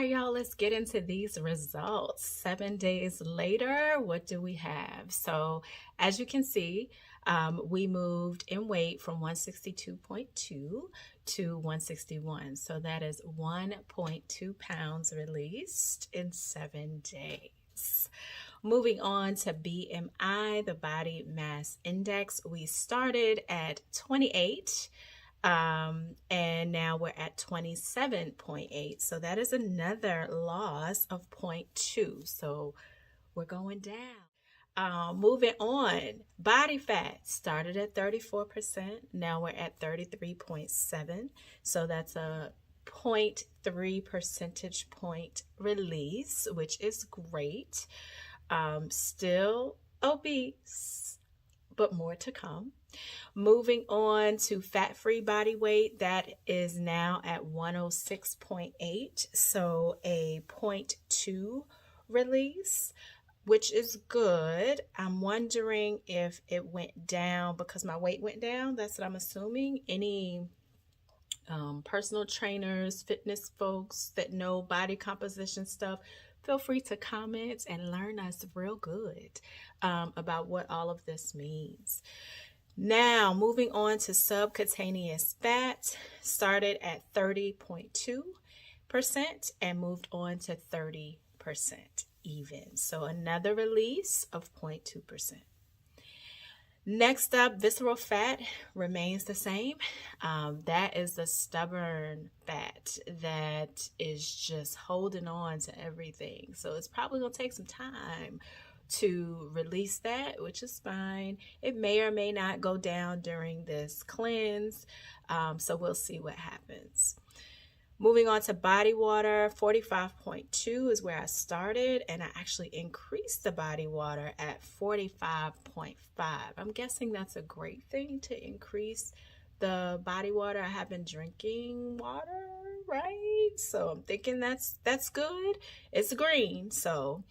right, y'all, let's get into these results. 7 days later, what do we have? So, as you can see, we moved in weight from 162.2 to 161. So, that is 1.2 pounds released in 7 days. Moving on to BMI, the body mass index, we started at 28. And now we're at 27.8. So that is another loss of 0.2. So we're going down. Moving on, body fat started at 34%. Now we're at 33.7. So that's a 0.3 percentage point release, which is great. Still obese, but more to come. Moving on to fat-free body weight, that is now at 106.8, so a 0.2 release, which is good. I'm wondering if it went down because my weight went down. That's what I'm assuming. Any personal trainers, fitness folks that know body composition stuff, feel free to comment and learn us real good about what all of this means. Now, moving on to subcutaneous fat, started at 30.2% and moved on to 30% even. So another release of 0.2%. Next up, visceral fat remains the same. That is the stubborn fat that is just holding on to everything. So it's probably going to take some time to release that, which is fine. It may or may not go down during this cleanse. So we'll see what happens. Moving on to body water, 45.2 is where I started, and I actually increased the body water at 45.5. I'm guessing that's a great thing to increase the body water. I have been drinking water, right? So I'm thinking that's good. It's green. So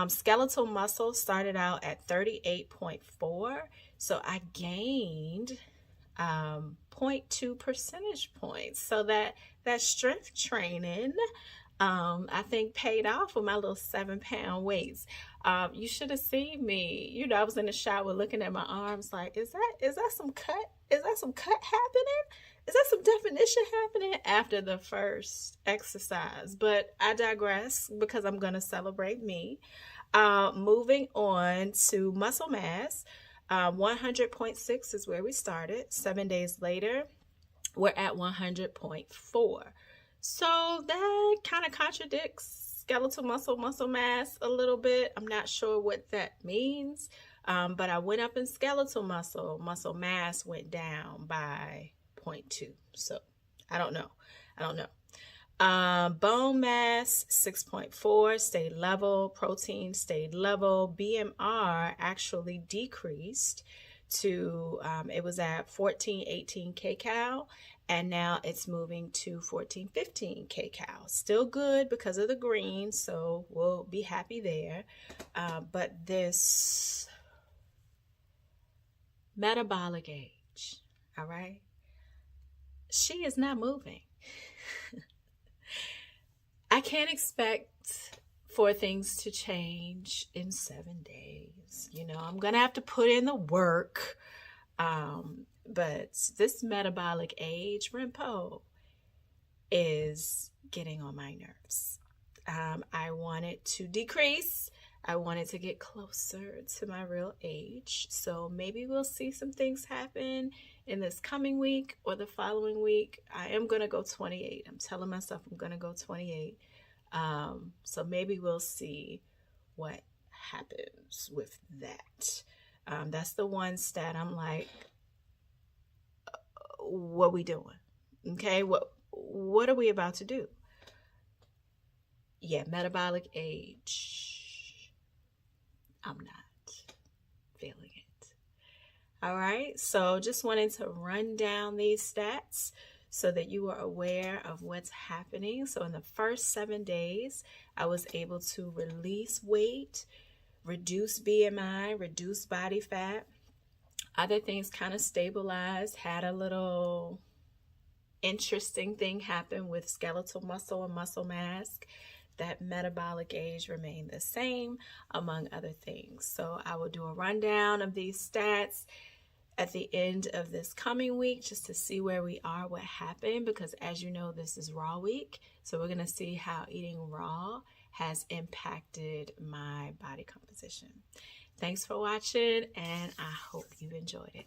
skeletal muscle started out at 38.4. So I gained 0.2 percentage points. So that strength training, I think paid off with my little 7-pound weights. You should have seen me. You know, I was in the shower looking at my arms like, is that some cut? Is that some cut happening? Is that some definition happening after the first exercise? But I digress because I'm going to celebrate me. Moving on to muscle mass. 100.6 is where we started. 7 days later, we're at 100.4. So that kind of contradicts skeletal muscle mass a little bit. I'm not sure what that means, but I went up in skeletal muscle mass went down by 0.2. So I don't know. Bone mass 6.4 stayed level. Protein stayed level. BMR actually decreased to it was at 1418 kcal, and now it's moving to 1415 kcal. Still good because of the green, so we'll be happy there. But this metabolic age, all right, she is not moving. I can't expect for things to change in 7 days. You know, I'm going to have to put in the work. But this metabolic age, Rinpo, is getting on my nerves. I want it to decrease. I want it to get closer to my real age. So maybe we'll see some things happen in this coming week or the following week. I am going to go 28. I'm telling myself I'm going to go 28. So maybe we'll see what happens with that. That's the one stat I'm like, what we doing? Okay, what are we about to do? Yeah, metabolic age. I'm not feeling it. All right, so just wanted to run down these stats so that you are aware of what's happening. So in the first 7 days, I was able to release weight, reduce BMI, reduce body fat. Other things kind of stabilized, had a little interesting thing happen with skeletal muscle and muscle mass. that metabolic age remained the same, among other things. So I will do a rundown of these stats at the end of this coming week just to see where we are, what happened, because as you know, this is raw week. So we're going to see how eating raw has impacted my body composition. Thanks for watching, and I hope you enjoyed it.